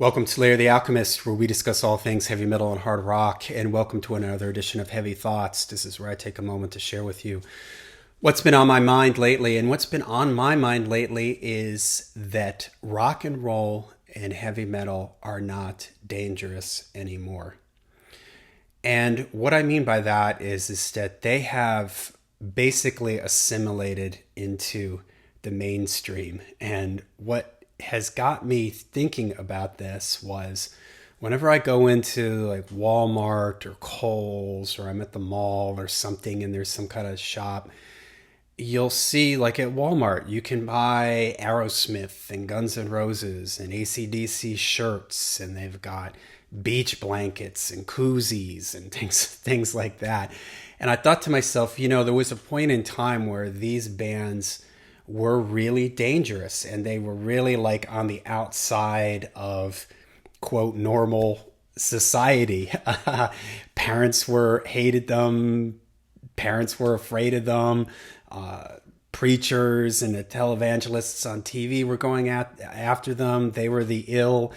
Welcome to Layer the Alchemist, where we discuss all things heavy metal and hard rock, and welcome to another edition of Heavy Thoughts. This is where I take a moment to share with you what's been on my mind lately. And what's been on my mind lately is that rock and roll and heavy metal are not dangerous anymore. And what I mean by that is that they have basically assimilated into the mainstream. And what has got me thinking about this was whenever I go into like Walmart or Kohl's or I'm at the mall or something and there's some kind of shop, you'll see like at Walmart, you can buy Aerosmith and Guns N' Roses and AC/DC shirts, and they've got beach blankets and koozies and things like that. And I thought to myself, there was a point in time where these bands were really dangerous and they were really like on the outside of quote normal society. Parents were hated them, parents were afraid of them. Preachers and the televangelists on TV were going after them. They were the ill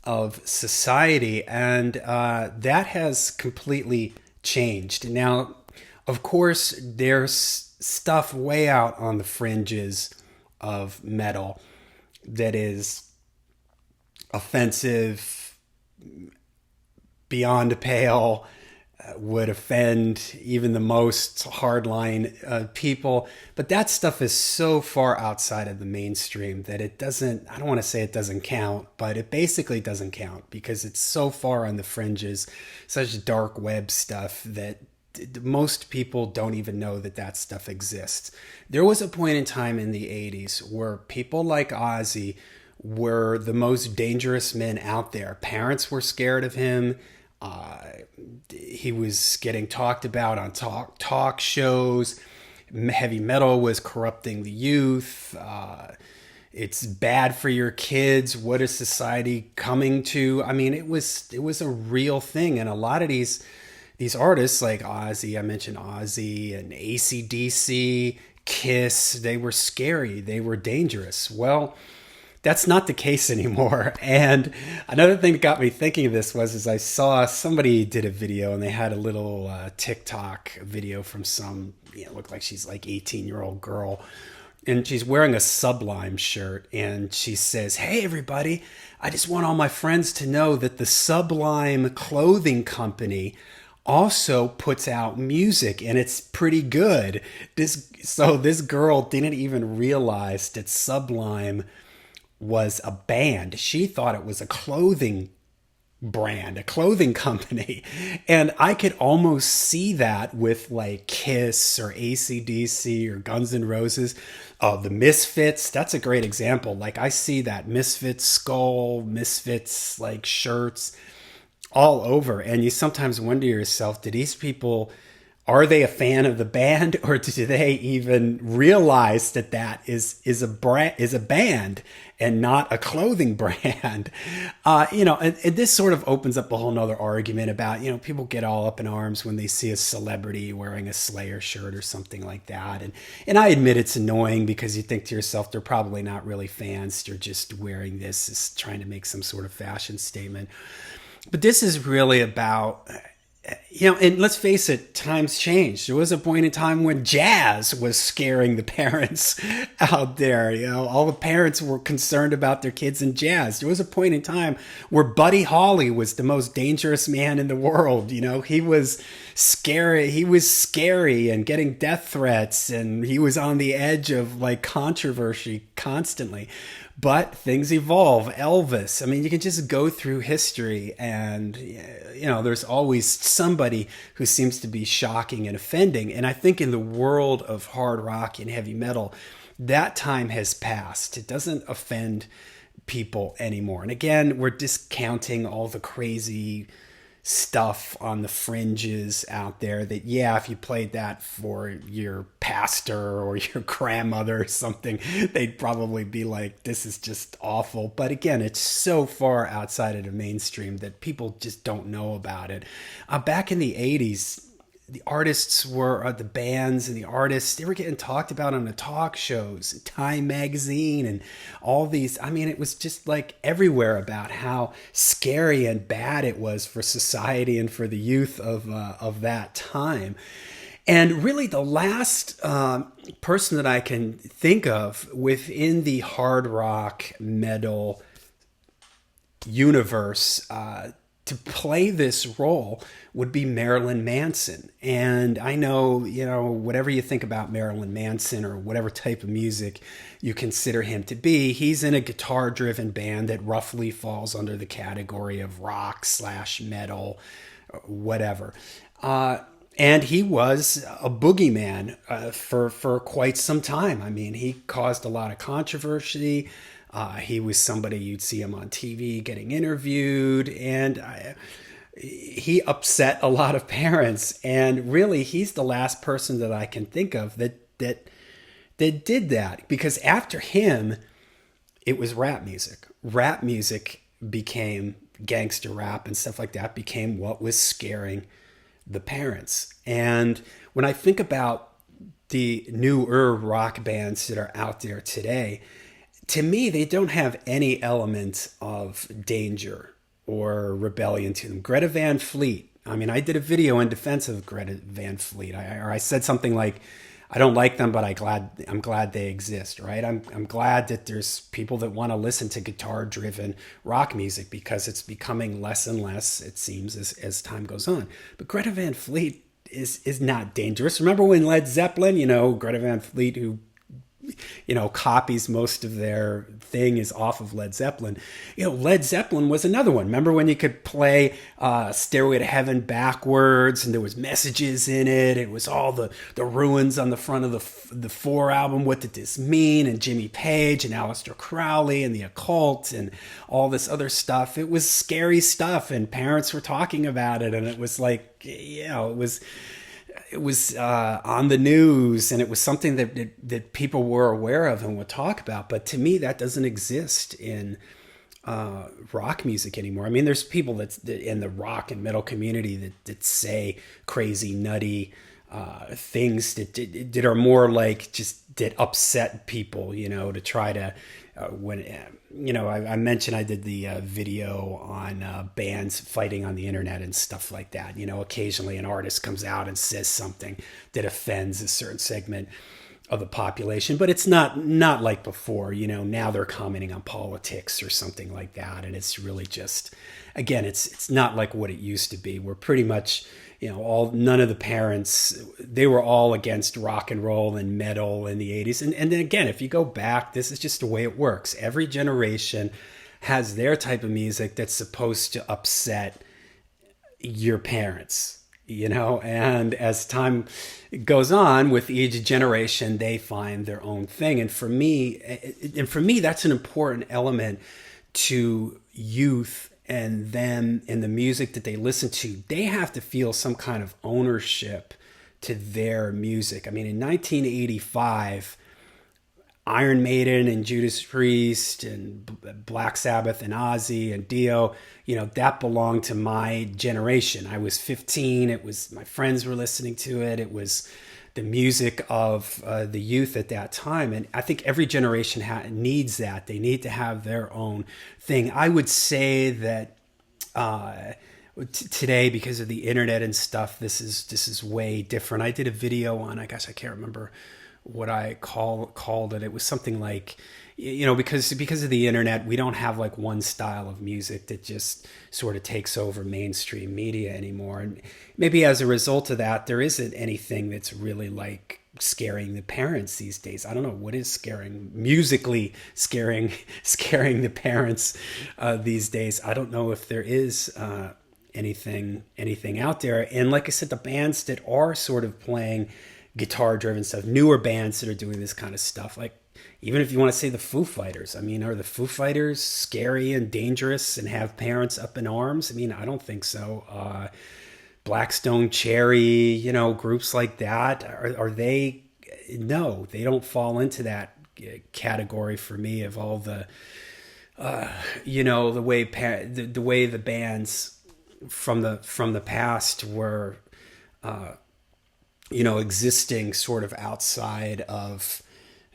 of society, and that has completely changed. Now, of course, there's stuff way out on the fringes of metal that is offensive, beyond a pale, would offend even the most hardline people. But that stuff is so far outside of the mainstream that it doesn't, I don't want to say it doesn't count, but it basically doesn't count because it's so far on the fringes, such dark web stuff that most people don't even know that that stuff exists. There was a point in time in the 80s where people like Ozzy were the most dangerous men out there. Parents were scared of him. He was getting talked about on talk shows. Heavy metal was corrupting the youth. It's bad for your kids. What is society coming to? I mean, it was a real thing, and a lot of these artists like Ozzy, I mentioned Ozzy and AC/DC, Kiss, they were scary. They were dangerous. Well, that's not the case anymore. And another thing that got me thinking of this was I saw somebody did a video and they had a little TikTok video from some, looked like she's like 18-year-old girl. And she's wearing a Sublime shirt. And she says, "Hey, everybody, I just want all my friends to know that the Sublime clothing company also puts out music and it's pretty good." So this girl didn't even realize that Sublime was a band. She thought it was a clothing brand, a clothing company. And I could almost see that with like Kiss or AC/DC or Guns N' Roses. The Misfits, that's a great example. Like I see that Misfits skull, Misfits like shirts all over. And you sometimes wonder yourself, do these people, are they a fan of the band, or do they even realize that that is a band and not a clothing brand? And this sort of opens up a whole nother argument about, people get all up in arms when they see a celebrity wearing a Slayer shirt or something like that. And I admit it's annoying because you think to yourself, they're probably not really fans. They're just wearing this as trying to make some sort of fashion statement. But this is really about, and let's face it, times changed. There was a point in time when jazz was scaring the parents out there. All the parents were concerned about their kids in jazz. There was a point in time where Buddy Holly was the most dangerous man in the world. He was scary. He was scary and getting death threats, and he was on the edge of like controversy constantly. But things evolve. Elvis, I mean, you can just go through history and, there's always somebody who seems to be shocking and offending. And I think in the world of hard rock and heavy metal, that time has passed. It doesn't offend people anymore. And again, we're discounting all the crazy stuff on the fringes out there that, if you played that for your pastor or your grandmother or something, they'd probably be like, this is just awful. But again, it's so far outside of the mainstream that people just don't know about it. Back in the 80s, the artists were the bands and the artists, they were getting talked about on the talk shows, Time magazine, and all these. I mean, it was just like everywhere about how scary and bad it was for society and for the youth of that time. And really, the last person that I can think of within the hard rock metal universe to play this role would be Marilyn Manson. And I know, whatever you think about Marilyn Manson or whatever type of music you consider him to be, he's in a guitar-driven band that roughly falls under the category of rock/metal, whatever. And he was a boogeyman for quite some time. I mean, he caused a lot of controversy. He was somebody you'd see him on TV getting interviewed, and he upset a lot of parents. And really, he's the last person that I can think of that did that, because after him, it was rap music. Rap music became gangster rap and stuff like that, became what was scaring the parents. And when I think about the newer rock bands that are out there today, to me, they don't have any element of danger or rebellion to them. Greta Van Fleet. I mean, I did a video in defense of Greta Van Fleet. I said something like, I don't like them, but I'm glad they exist, right? I'm glad that there's people that want to listen to guitar-driven rock music, because it's becoming less and less, it seems, as time goes on. But Greta Van Fleet is not dangerous. Remember when Led Zeppelin, Greta Van Fleet, who copies most of their thing is off of Led Zeppelin. Led Zeppelin was another one. Remember when you could play Stairway to Heaven backwards and there was messages in it? It was all the ruins on the front of the Four album. What did this mean? And Jimmy Page and Aleister Crowley and the occult and all this other stuff. It was scary stuff, and parents were talking about it, and it was like, it was on the news, and it was something that people were aware of and would talk about. But to me, that doesn't exist in rock music anymore. I mean, there's people that in the rock and metal community that say crazy, nutty things that are more like just that upset people, to try to I mentioned I did the video on bands fighting on the internet and stuff like that. Occasionally an artist comes out and says something that offends a certain segment of the population, but it's not like before. Now they're commenting on politics or something like that, and it's really just, again, it's not like what it used to be. We're pretty much, none of the parents, they were all against rock and roll and metal in the 80s. And then again, if you go back, this is just the way it works. Every generation has their type of music that's supposed to upset your parents, and as time goes on with each generation, they find their own thing. And for me, that's an important element to youth and them and the music that they listen to. They have to feel some kind of ownership to their music. I mean, in 1985, Iron Maiden and Judas Priest and Black Sabbath and Ozzy and Dio, that belonged to my generation. I was 15. It was, my friends were listening to it. It was the music of the youth at that time. And I think every generation needs that. They need to have their own thing. I would say that today, because of the internet and stuff, this is way different. I did a video on, I guess I can't remember what I called it. It was something like, because of the internet, we don't have like one style of music that just sort of takes over mainstream media anymore. And maybe as a result of that, there isn't anything that's really like scaring the parents these days. I don't know what is musically scaring the parents these days. I don't know if there is anything out there. And like I said, the bands that are sort of playing guitar-driven stuff, newer bands that are doing this kind of stuff, like even if you want to say the Foo Fighters, I mean, are the Foo Fighters scary and dangerous and have parents up in arms? I mean, I don't think so. Blackstone Cherry, groups like that, are they? No, they don't fall into that category for me of all the, the way the bands from the past were existing sort of outside of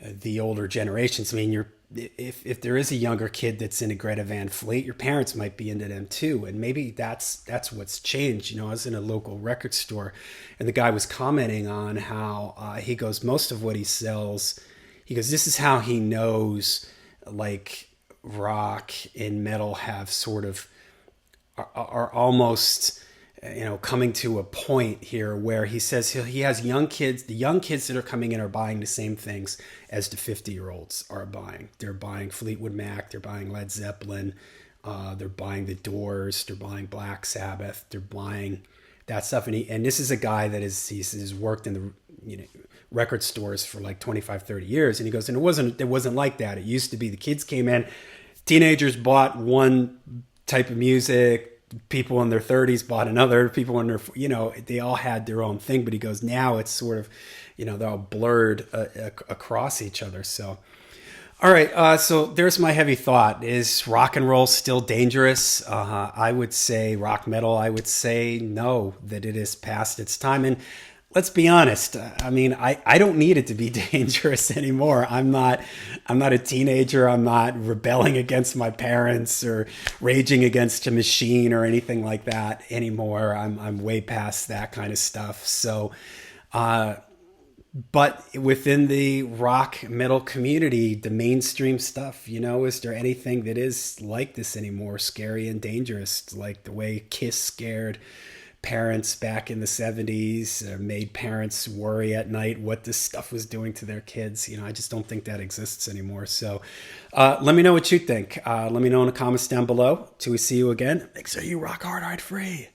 the older generations. I mean, if there is a younger kid that's into Greta Van Fleet, your parents might be into them too, and maybe that's what's changed. I was in a local record store, and the guy was commenting on how he goes, most of what he sells, he goes, this is how he knows, like, rock and metal have sort of are almost coming to a point here where he says he has young kids. The young kids that are coming in are buying the same things as the 50-year-olds are buying. They're buying Fleetwood Mac, they're buying Led Zeppelin, they're buying the Doors, they're buying Black Sabbath, they're buying that stuff. And this is a guy that he's worked in the record stores for like 25, 30 years, and he goes, and it wasn't like that. It used to be the kids came in, teenagers bought one type of music, people in their 30s bought another, people in their, they all had their own thing. But he goes, now it's sort of, they're all blurred across each other. So, all right. So there's my heavy thought. Is rock and roll still dangerous? I would say rock metal. I would say no, that it is past its time. And let's be honest. I mean, I don't need it to be dangerous anymore. I'm not a teenager. I'm not rebelling against my parents or raging against a machine or anything like that anymore. I'm way past that kind of stuff. So, but within the rock metal community, the mainstream stuff, is there anything that is like this anymore? Scary and dangerous, like the way Kiss scared parents back in the 70s, made parents worry at night what this stuff was doing to their kids. I just don't think that exists anymore. So let me know what you think. Let me know in the comments down below. Till we see you again, make sure you rock hard, hard free.